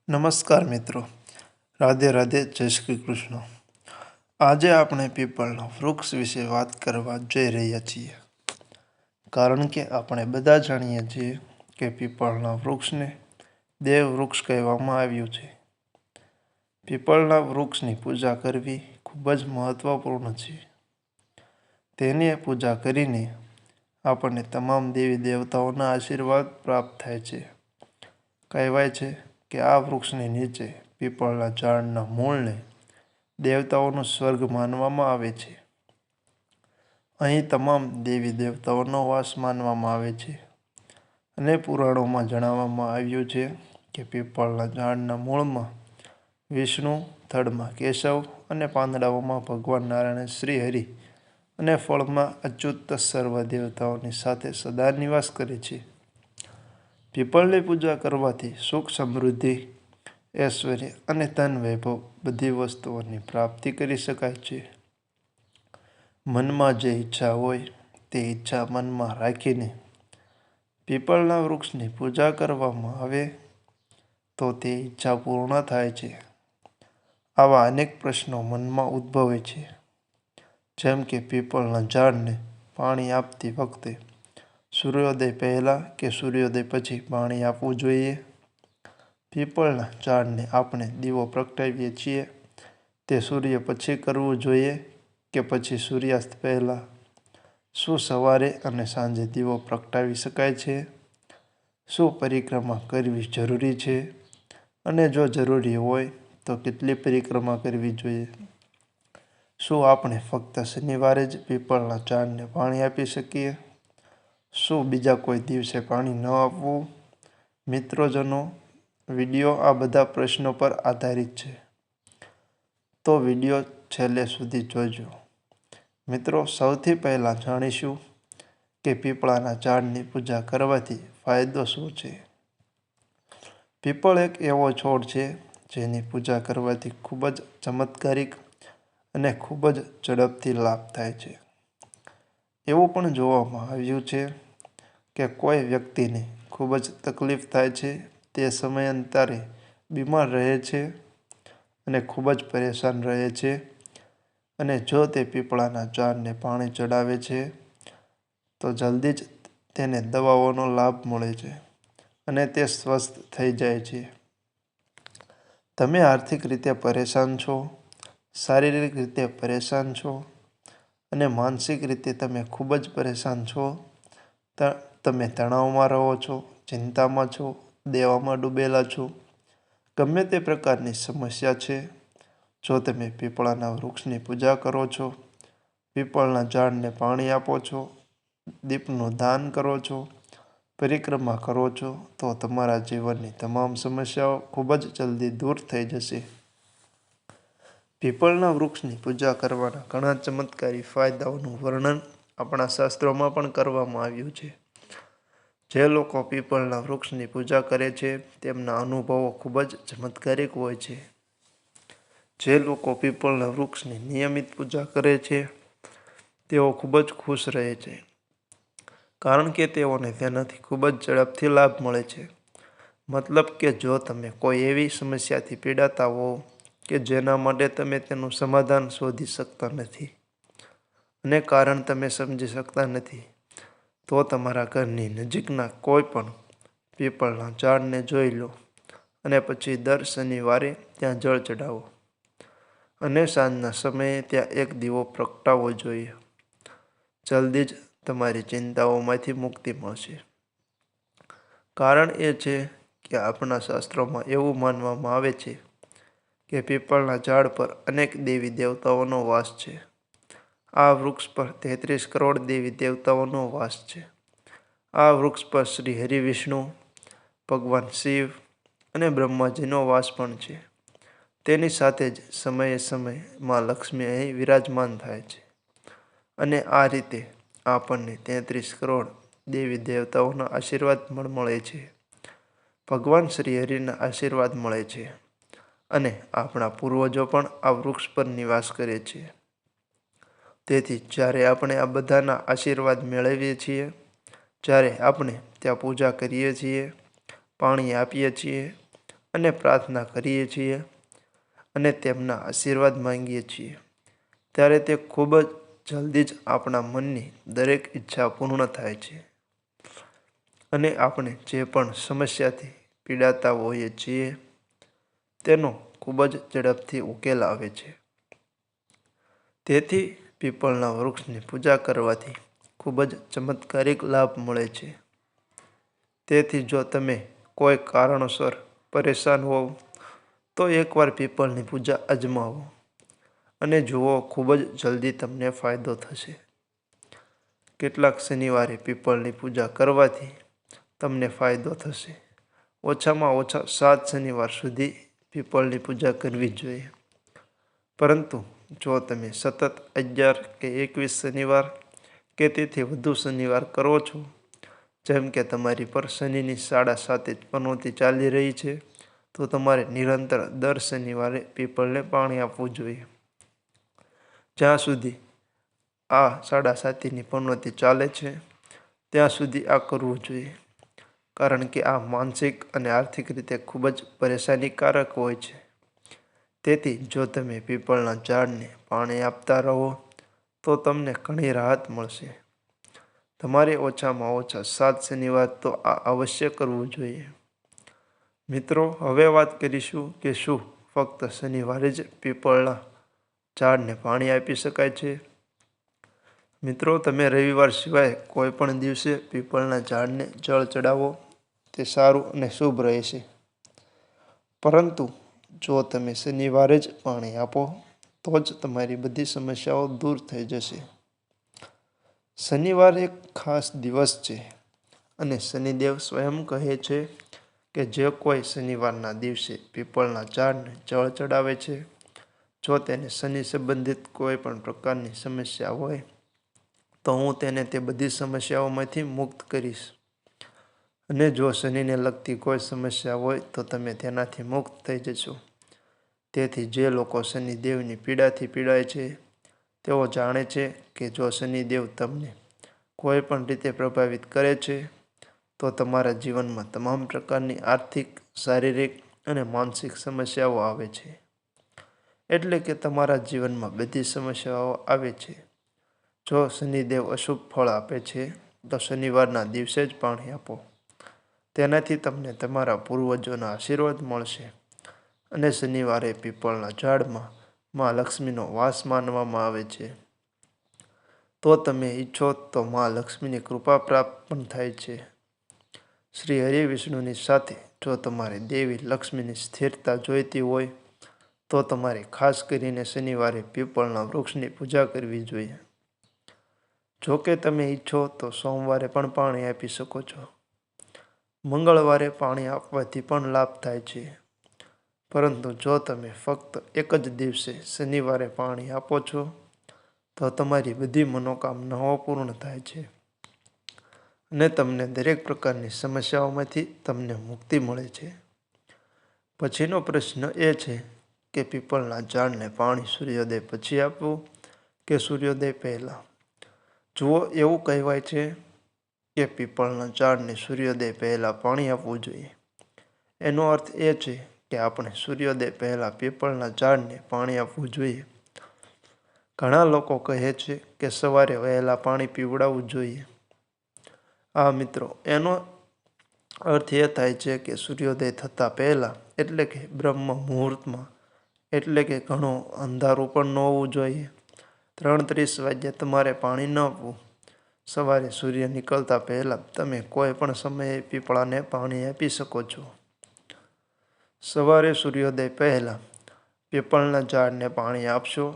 નમસ્કાર મિત્રો, રાધે રાધે, જય શ્રી કૃષ્ણ। આજે આપણે પીપળના વૃક્ષ વિશે વાત કરવા જઈ રહ્યા છીએ, કારણ કે આપણે બધા જાણીએ છીએ કે પીપળના વૃક્ષને દેવ વૃક્ષ કહેવામાં આવ્યું છે। પીપળના વૃક્ષની પૂજા કરવી ખૂબ જ મહત્વપૂર્ણ છે। તેની પૂજા કરીને આપણને તમામ દેવી દેવતાઓના આશીર્વાદ પ્રાપ્ત થાય છે। કહેવાય છે કે આ વૃક્ષની નીચે પીપળના ઝાડના મૂળને દેવતાઓનું સ્વર્ગ માનવામાં આવે છે। અહીં તમામ દેવી દેવતાઓનો વાસ માનવામાં આવે છે અને પુરાણોમાં જણાવવામાં આવ્યું છે કે પીપળના ઝાડના મૂળમાં વિષ્ણુ, થડમાં કેશવ અને પાંદડાઓમાં ભગવાન નારાયણ શ્રી હરિ અને ફળમાં અચ્યુત સર્વ દેવતાઓની સાથે સદા નિવાસ કરે છે। પીપળની પૂજા કરવાથી સુખ, સમૃદ્ધિ, ઐશ્વર્ય અને ધન વૈભવ બધી વસ્તુઓની પ્રાપ્તિ કરી શકાય છે। મનમાં જે ઈચ્છા હોય તે ઈચ્છા મનમાં રાખીને પીપળના વૃક્ષની પૂજા કરવામાં આવે તો તે ઈચ્છા પૂર્ણ થાય છે। આવા અનેક પ્રશ્નો મનમાં ઉદ્ભવે છે, જેમ કે પીપળના ઝાડને પાણી આપતી વખતે સૂર્યોદય પહેલાં કે સૂર્યોદય પછી પાણી આપવું જોઈએ? પીપળના ઝાડને આપણે દીવો પ્રગટાવીએ છીએ તે સૂર્ય પછી કરવું જોઈએ કે પછી સૂર્યાસ્ત પહેલાં? શું સવારે અને સાંજે દીવો પ્રગટાવી શકાય છે? શું પરિક્રમા કરવી જરૂરી છે? અને જો જરૂરી હોય તો કેટલી પરિક્રમા કરવી જોઈએ? શું આપણે ફક્ત શનિવારે જ પીપળના ઝાડને પાણી આપી શકીએ? શું બીજા કોઈ દિવસે પાણી ન આપવું? મિત્રજનો, વિડીયો આ બધા પ્રશ્નો પર આધારિત છે, તો વિડીયો છેલ્લે સુધી જોજો। મિત્રો, સૌથી પહેલાં જાણીશું કે પીપળાના ઝાડની પૂજા કરવાથી ફાયદો શું છે। પીપળ એક એવો છોડ છે જેની પૂજા કરવાથી ખૂબ જ ચમત્કારિક અને ખૂબ જ ઝડપથી લાભ થાય છે। એવું પણ જોવામાં આવ્યું છે કે કોઈ વ્યક્તિને ખૂબ જ તકલીફ થાય છે, તે સમયાંતરે બીમાર રહે છે અને ખૂબ જ પરેશાન રહે છે, અને જો તે પીપળાના ઝાડને પાણી ચડાવે છે તો જલ્દી જ તેને દવાઓનો લાભ મળે છે અને તે સ્વસ્થ થઈ જાય છે। તમે આર્થિક રીતે પરેશાન છો, શારીરિક રીતે પરેશાન છો અને માનસિક રીતે તમે ખૂબ જ પરેશાન છો, તમે તણાવમાં રહો છો, ચિંતામાં છો, દેવામાં ડૂબેલા છો, ગમે તે પ્રકારની સમસ્યા છે, જો તમે પીપળાના વૃક્ષની પૂજા કરો છો, પીપળના ઝાડને પાણી આપો છો, દીપનું દાન કરો છો, પરિક્રમા કરો છો, તો તમારા જીવનની તમામ સમસ્યાઓ ખૂબ જ જલ્દી દૂર થઈ જશે। પીપળના વૃક્ષની પૂજા કરવાના ઘણા ચમત્કારી ફાયદાઓનું વર્ણન આપણા શાસ્ત્રોમાં પણ કરવામાં આવ્યું છે। જે લોકો પીપળના વૃક્ષની પૂજા કરે છે તેમના અનુભવો ખૂબ જ ચમત્કારિક હોય છે। જે લોકો પીપળના વૃક્ષની નિયમિત પૂજા કરે છે તેઓ ખૂબ જ ખુશ રહે છે, કારણ કે તેઓને તેનાથી ખૂબ જ ઝડપથી લાભ મળે છે। મતલબ કે જો તમે કોઈ એવી સમસ્યાથી પીડાતા હો કે જેના માટે તમે તેનું સમાધાન શોધી શકતા નથી અને કારણ તમે સમજી શકતા નથી, તો તમારા ઘરની નજીકના કોઈ પણ પીપળના ઝાડને જોઈ લો અને પછી દર શનિવારે ત્યાં જળ ચડાવો અને સાંજના સમયે ત્યાં એક દીવો પ્રગટાવવો જોઈએ। જલ્દી જ તમારી ચિંતાઓમાંથી મુક્તિ મળશે। કારણ એ છે કે આપણા શાસ્ત્રોમાં એવું માનવામાં આવે છે કે પીપળના ઝાડ પર અનેક દેવી દેવતાઓનો વાસ છે। આ વૃક્ષ પર 33 કરોડ દેવી દેવતાઓનો વાસ છે। આ વૃક્ષ પર શ્રી હરિ, વિષ્ણુ, ભગવાન શિવ અને બ્રહ્માજીનો વાસ પણ છે। તેની સાથે જ સમયે સમયે માં લક્ષ્મી અહીં વિરાજમાન થાય છે અને આ રીતે આપણને 33 કરોડ દેવી દેવતાઓના આશીર્વાદ પણ મળે છે, ભગવાન શ્રી હરિના આશીર્વાદ મળે છે અને આપણા પૂર્વજો પણ આ વૃક્ષ પર નિવાસ કરે છે। તેથી જ્યારે આપણે આ બધાના આશીર્વાદ મેળવીએ છીએ, જ્યારે આપણે ત્યાં પૂજા કરીએ છીએ, પાણી આપીએ છીએ અને પ્રાર્થના કરીએ છીએ અને તેમના આશીર્વાદ માંગીએ છીએ, ત્યારે તે ખૂબ જ જલ્દી જ આપણા મનની દરેક ઈચ્છા પૂર્ણ થાય છે અને આપણે જે પણ સમસ્યાથી પીડાતા હોઈએ છીએ તેનો ખૂબ જ ઝડપથી ઉકેલ આવે છે. તેથી પીપળના વૃક્ષની પૂજા કરવાથી ખૂબ જ ચમત્કારિક લાભ મળે છે. તેથી જો તમે કોઈ કારણોસર પરેશાન હોવ તો એકવાર પીપળની પૂજા અજમાવો અને જુઓ, ખૂબ જ જલ્દી તમને ફાયદો થશે. કેટલાક શનિવારે પીપળની પૂજા કરવાથી તમને ફાયદો થશે. ઓછામાં ઓછા 7 શનિવાર સુધી પીપળની પૂજા કરવી જોઈએ. પરંતુ જો તમે સતત 11 કે 21 શનિવાર કે તેથી વધુ શનિવાર કરો છો, જેમ કે તમારી પર શનિની 7.5 જ પનોતી ચાલી રહી છે, તો તમારે નિરંતર દર શનિવારે પીપળને પાણી આપવું જોઈએ. જ્યાં સુધી આ 7.5ની પનોતી ચાલે છે ત્યાં સુધી આ કરવું જોઈએ, કારણ કે આ માનસિક અને આર્થિક રીતે ખૂબ જ પરેશાનીકારક હોય છે. તેથી જો તમે પીપળના ઝાડને પાણી આપતા રહો તો તમને ઘણી રાહત મળશે. તમારે ઓછામાં ઓછા 7 શનિવાર તો આ અવશ્ય કરવું જોઈએ. મિત્રો, હવે વાત કરીશું કે શું ફક્ત શનિવારે જ પીપળના ઝાડને પાણી આપી શકાય છે? મિત્રો, તમે રવિવાર સિવાય કોઈ પણ દિવસે પીપળના ઝાડને જળ ચડાવો તે સારું અને શુભ રહેશે. પરંતુ જો તમે શનિવારે જ પાણી આપો તો જ તમારી બધી સમસ્યાઓ દૂર થઈ જશે. શનિવાર એક ખાસ દિવસ છે અને શનિદેવ સ્વયં કહે છે કે જે કોઈ શનિવારના દિવસે પીપળના ઝાડને જળ ચડાવે છે, જો તેને શનિ સંબંધિત કોઈ પણ પ્રકારની સમસ્યા હોય તો હું તેને તે બધી સમસ્યાઓમાંથી મુક્ત કરીશ. અને જો શનિને લગતી કોઈ સમસ્યા હોય તો તમે તેનાથી મુક્ત થઈ જશો. તેથી જે લોકો શનિદેવની પીડાથી પીડાય છે તેઓ જાણે છે કે જો શનિદેવ તમને કોઈ પણ રીતે પ્રભાવિત કરે છે તો તમારા જીવનમાં તમામ પ્રકારની આર્થિક, શારીરિક અને માનસિક સમસ્યાઓ આવે છે. એટલે કે તમારા જીવનમાં બધી સમસ્યાઓ આવે છે. જો શનિદેવ અશુભ ફળ આપે છે તો શનિવારના દિવસે જ પાણી આપો. તેનાથી તમને તમારા પૂર્વજોના આશીર્વાદ મળશે. અને શનિવારે પીપળના ઝાડમાં માં લક્ષ્મીનો વાસ માનવામાં આવે છે. તો તમે ઈચ્છો તો માં લક્ષ્મીની કૃપા પ્રાપ્ત પણ થાય છે. શ્રી હરિ વિષ્ણુની સાથે જો તમારે દેવી લક્ષ્મીની સ્થિરતા જોઈતી હોય તો તમારે ખાસ કરીને શનિવારે પીપળના વૃક્ષની પૂજા કરવી જોઈએ. જો કે તમે ઈચ્છો તો સોમવારે પણ પાણી આપી શકો છો. મંગળવારે પાણી આપવાથી પણ લાભ થાય છે. પરંતુ જો તમે ફક્ત એક જ દિવસે શનિવારે પાણી આપો છો તો તમારી બધી મનોકામનાઓ પૂર્ણ થાય છે અને તમને દરેક પ્રકારની સમસ્યાઓમાંથી તમને મુક્તિ મળે છે. પછીનો પ્રશ્ન એ છે કે પીપળના ઝાડને પાણી સૂર્યોદય પછી આપવું કે સૂર્યોદય પહેલાં? જુઓ, એવું કહેવાય છે કે પીપળના ઝાડને સૂર્યોદય પહેલાં પાણી આપવું જોઈએ. એનો અર્થ એ છે કે આપણે સૂર્યોદય પહેલાં પીપળના ઝાડને પાણી આપવું જોઈએ. ઘણા લોકો કહે છે કે સવારે વહેલા પાણી પીવડાવવું જોઈએ. હા મિત્રો, એનો અર્થ એ થાય છે કે સૂર્યોદય થતાં પહેલાં, એટલે કે બ્રહ્મ મુહૂર્તમાં, એટલે કે ઘણું અંધારું પણ ન હોવું જોઈએ. 3:30 વાગ્યે તમારે પાણી ન આપવું. સવારે સૂર્ય નીકળતા પહેલાં તમે કોઈ પણ સમયે પીપળાને પાણી આપી શકો છો. સવારે સૂર્યોદય પહેલાં પીપળના ઝાડને પાણી આપશો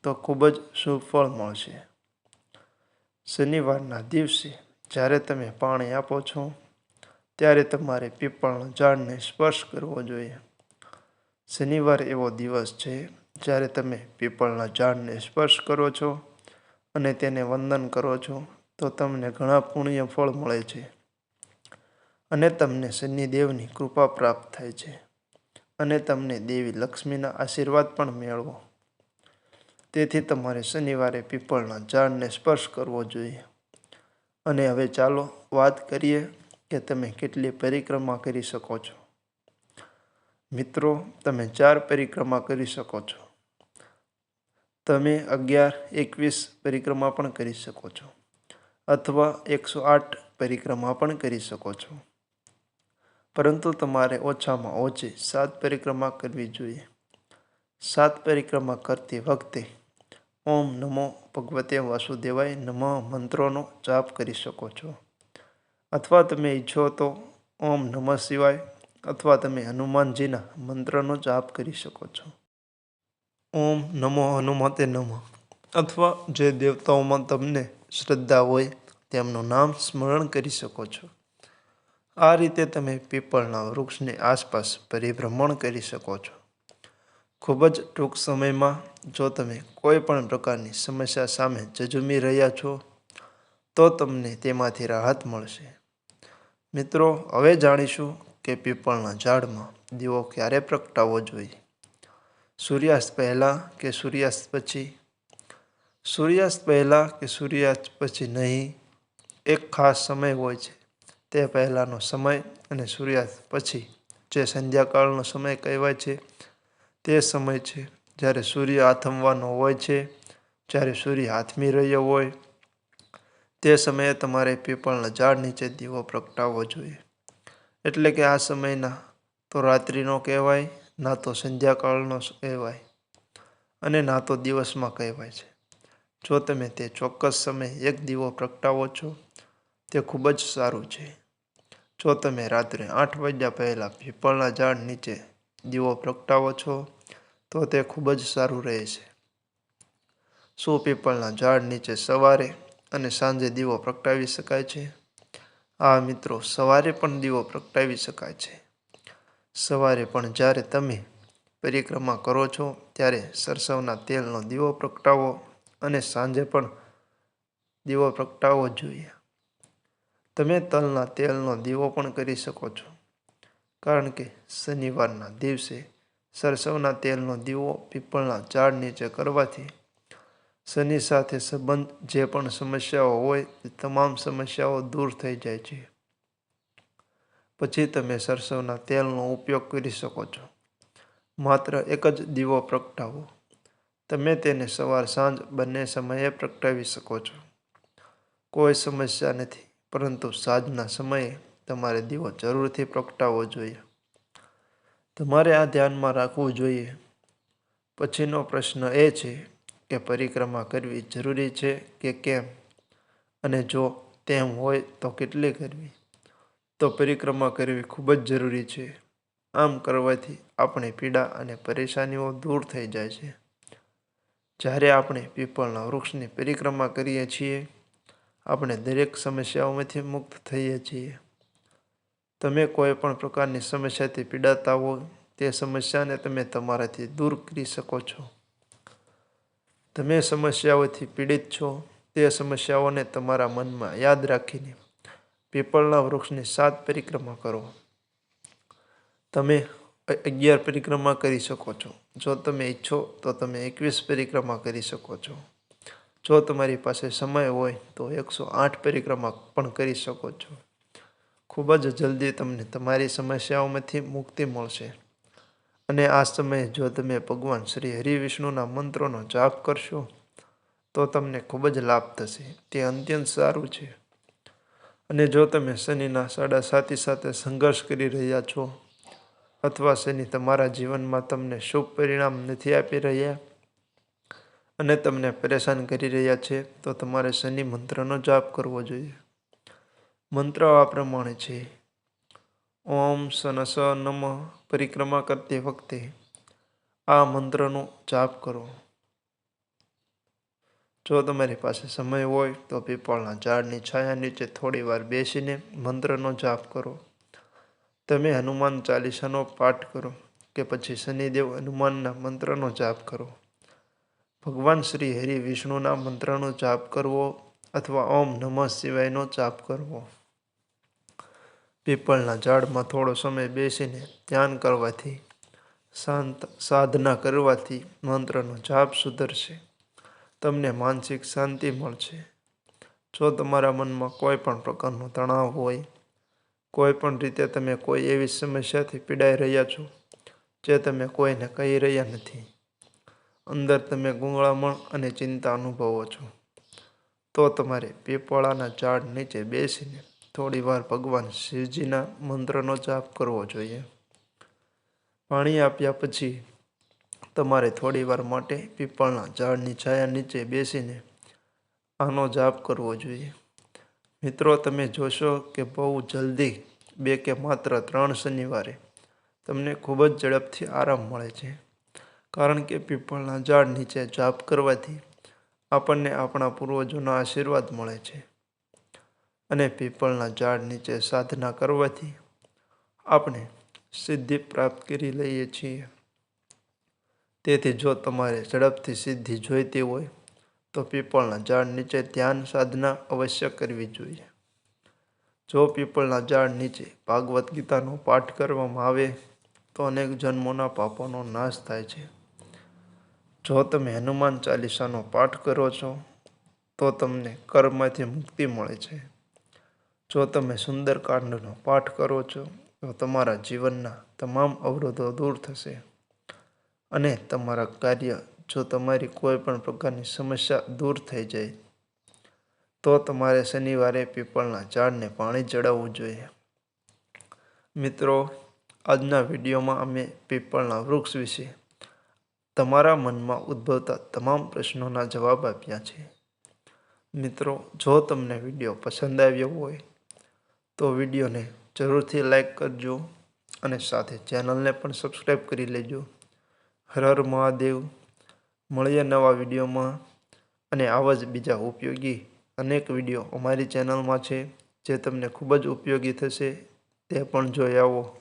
તો ખૂબ જ શુભ ફળ મળશે. શનિવારના દિવસે જ્યારે તમે પાણી આપો છો ત્યારે તમારે પીપળના ઝાડને સ્પર્શ કરવો જોઈએ. શનિવાર એવો દિવસ છે જ્યારે તમે પીપળના ઝાડને સ્પર્શ કરો છો અને તેને વંદન કરો છો તો તમને ઘણા પુણ્ય ફળ મળે છે અને તમને શનિદેવની કૃપા પ્રાપ્ત થાય છે અને તમને દેવી લક્ષ્મીના આશીર્વાદ પણ મેળવો. તેથી તમારે શનિવારે પીપળના ઝાડને સ્પર્શ કરવો જોઈએ. અને હવે ચાલો વાત કરીએ કે તમે કેટલી પરિક્રમા કરી શકો છો. મિત્રો, તમે 4 પરિક્રમા કરી શકો છો. તમે 11, 21 પરિક્રમા પણ કરી શકો છો અથવા 108 પરિક્રમા પણ કરી શકો છો. પરંતુ તમારે ઓછામાં ઓછી 7 પરિક્રમા કરવી જોઈએ. 7 પરિક્રમા કરતી વખતે ઓમ નમો ભગવતે વાસુદેવાય નમઃ મંત્રોનો જાપ કરી શકો છો. અથવા તમે ઈચ્છો તો ઓમ નમઃ શિવાય અથવા તમે હનુમાનજીના મંત્રનો જાપ કરી શકો છો. ઓમ નમો હનુમતે નમઃ અથવા જે દેવતાઓમાં તમને શ્રદ્ધા હોય તેમનું નામ સ્મરણ કરી શકો છો. આ રીતે તમે પીપળના વૃક્ષની આસપાસ પરિભ્રમણ કરી શકો છો. ખૂબ જ ટૂંક સમયમાં જો તમે કોઈ પણ પ્રકારની સમસ્યા સામે ઝઝૂમી રહ્યા છો તો તમને તેમાંથી રાહત મળશે. મિત્રો, હવે જાણીશું કે પીપળના ઝાડમાં દીવો ક્યારે પ્રગટાવવો જોઈએ. સૂર્યાસ્ત પહેલાં કે સૂર્યાસ્ત પછી? સૂર્યાસ્ત પહેલાં કે સૂર્યાસ્ત પછી નહીં. એક ખાસ સમય હોય છે. તે પહેલાંનો સમય અને સૂર્યાસ્ત પછી જે સંધ્યાકાળનો સમય કહેવાય છે તે સમય છે જ્યારે સૂર્ય આથમવાનો હોય છે. જ્યારે સૂર્ય આથમી રહ્યો હોય તે સમયે તમારે પીપળના ઝાડ નીચે દીવો પ્રગટાવવો જોઈએ. એટલે કે આ સમયના તો રાત્રિનો કહેવાય, ના તો સંધ્યાકાળનો કહેવાય અને ના તો દિવસમાં કહેવાય છે. જો તમે તે ચોક્કસ સમયે એક દીવો પ્રગટાવો છો તે ખૂબ જ સારું છે. જો તમે રાત્રે 8 વાગ્યા પહેલાં પીપળના ઝાડ નીચે દીવો પ્રગટાવો છો તો તે ખૂબ જ સારું રહે છે. શું પીપળના ઝાડ નીચે સવારે અને સાંજે દીવો પ્રગટાવી શકાય છે? હા મિત્રો, સવારે પણ દીવો પ્રગટાવી શકાય છે. સવારે પણ જ્યારે તમે પરિક્રમા કરો છો ત્યારે સરસવના તેલનો દીવો પ્રગટાવો અને સાંજે પણ દીવો પ્રગટાવવો જોઈએ. તમે તલના તેલનો દીવો પણ કરી શકો છો, કારણ કે શનિવારના દિવસે સરસવના તેલનો દીવો પીપળના ઝાડ નીચે કરવાથી શનિ સાથે સંબંધ જે પણ સમસ્યાઓ હોય તે તમામ સમસ્યાઓ દૂર થઈ જાય છે. પછી તમે સરસવના તેલનો ઉપયોગ કરી શકો છો. માત્ર એક જ દીવો પ્રગટાવો. તમે તેને સવાર સાંજ બંને સમયે પ્રગટાવી શકો છો. કોઈ સમસ્યા નથી, પરંતુ સાંજના સમયે તમારે દીવો જરૂરથી પ્રગટાવવો જોઈએ. તમારે આ ધ્યાનમાં રાખવું જોઈએ. પછીનો પ્રશ્ન એ છે કે પરિક્રમા કરવી જરૂરી છે કે કેમ, અને જો તેમ હોય તો કેટલી કરવી? તો પરિક્રમા કરવી ખૂબ જ જરૂરી છે. આમ કરવાથી આપણી પીડા અને પરેશાનીઓ દૂર થઈ જાય છે. જ્યારે આપણે પીપળના વૃક્ષની પરિક્રમા કરીએ છીએ આપણે દરેક સમસ્યાઓમાંથી મુક્ત થઈએ છીએ. તમે કોઈ પણ પ્રકારની સમસ્યાથી પીડાતા હો તે સમસ્યાને તમે તમારાથી દૂર કરી શકો છો. તમે સમસ્યાઓથી પીડિત છો તે સમસ્યાઓને તમારા મનમાં યાદ રાખીને પીપળના વૃક્ષની 7 પરિક્રમા કરો. તમે 11 પરિક્રમા કરી શકો છો. જો તમે ઈચ્છો તો તમે 21 પરિક્રમા કરી શકો છો. જો તમારી પાસે સમય હોય તો 108 પરિક્રમા પણ કરી શકો છો. ખૂબ જ જલ્દી તમને તમારી સમસ્યાઓમાંથી મુક્તિ મળશે. અને આ સમયે જો તમે ભગવાન શ્રી હરિવિષ્ણુના મંત્રોનો જાપ કરશો તો તમને ખૂબ જ લાભ થશે. તે અત્યંત સારું છે. અને જો તમે શનિના સાડાસાતી સાથે સંઘર્ષ કરી રહ્યા છો અથવા શનિ તમારા જીવનમાં તમને શુભ પરિણામ નથી આપી રહ્યા અને તમને પરેશાન કરી રહ્યા છે તો તમારે શનિ મંત્રનો જાપ કરવો જોઈએ. મંત્ર આ પ્રમાણે છે: ઓમ શનસ નમઃ. પરિક્રમા કરતી વખતે આ મંત્રનો જાપ કરો. જો તમારી પાસે સમય હોય તો પીપળના ઝાડની છાયા નીચે થોડી વાર બેસીને મંત્રનો જાપ કરો. તમે હનુમાન ચાલીસાનો પાઠ કરો કે પછી શનિદેવ હનુમાનના મંત્રનો જાપ કરો. ભગવાન શ્રી હરિ વિષ્ણુના મંત્રનો જાપ કરવો અથવા ઓમ નમઃ શિવાયનો જાપ કરવો. પીપળના ઝાડમાં થોડો સમય બેસીને ધ્યાન કરવાથી, શાંત સાધના કરવાથી મંત્રનો જાપ સુધરશે. તમને માનસિક શાંતિ મળશે. જો તમારા મનમાં કોઈ પણ પ્રકારનો તણાવ હોય, કોઈ પણ રીતે તમે કોઈ એવી સમસ્યાથી પીડાઈ રહ્યા છો જે તમે કોઈને કહી રહ્યા નથી. અંદર તમે ગૂંગળામણ અને ચિંતા અનુભવો છો. તો તમારે પીપળાના ઝાડ નીચે બેસીને થોડીવાર ભગવાન શિવજીના મંત્રનો જાપ કરવો જોઈએ. પાણી આપ્યા પછી તમારે થોડીવાર માટે પીપળના ઝાડની છાયા નીચે બેસીને આનો જાપ કરવો જોઈએ. મિત્રો, તમે જોશો કે બહુ જલ્દી 2 કે માત્ર 3 શનિવારે તમને ખૂબ જ ઝડપથી આરામ મળે છે. કારણ કે પીપળના ઝાડ નીચે જાપ કરવાથી આપણને આપણા પૂર્વજોના આશીર્વાદ મળે છે. અને પીપળના ઝાડ નીચે સાધના કરવાથી આપણે સિદ્ધિ પ્રાપ્ત કરી લઈએ છીએ. તેથી જો તમારે ઝડપથી સિદ્ધિ જોઈતી હોય તો પીપળના ઝાડ નીચે ધ્યાન સાધના અવશ્ય કરવી જોઈએ. જો પીપળના ઝાડ નીચે ભાગવત ગીતાનો પાઠ કરવામાં આવે તો અનેક જન્મોના પાપોનો નાશ થાય છે. જો તમે હનુમાન ચાલીસાનો પાઠ કરો છો તો તમને કર્મમાંથી મુક્તિ મળે છે. જો તમે સુંદરકાંડનો પાઠ કરો છો તો તમારા જીવનના તમામ અવરોધો દૂર થશે. અને તમારા કાર્ય, જો તમારી કોઈ પણ પ્રકારની સમસ્યા દૂર થઈ જાય તો તમારે શનિવારે પીપળના ઝાડને પાણી ચડાવવું જોઈએ. મિત્રો, આજના વિડીયોમાં અમે પીપળના વૃક્ષ વિશે તમારા મનમાં ઉદ્ભવતા તમામ પ્રશ્નોના જવાબ આપ્યા છે. મિત્રો, જો તમને વિડીયો પસંદ આવ્યો હોય તો વિડીયોને જરૂરથી લાઈક કરજો અને સાથે ચેનલને પણ સબસ્ક્રાઈબ કરી લેજો. હર હર મહાદેવ. મળીએ નવા વિડીયોમાં. અને આવા જ બીજા ઉપયોગી અનેક વિડીયો અમારી ચેનલમાં છે જે તમને ખૂબ જ ઉપયોગી થશે. તે પણ જોઈ આવો.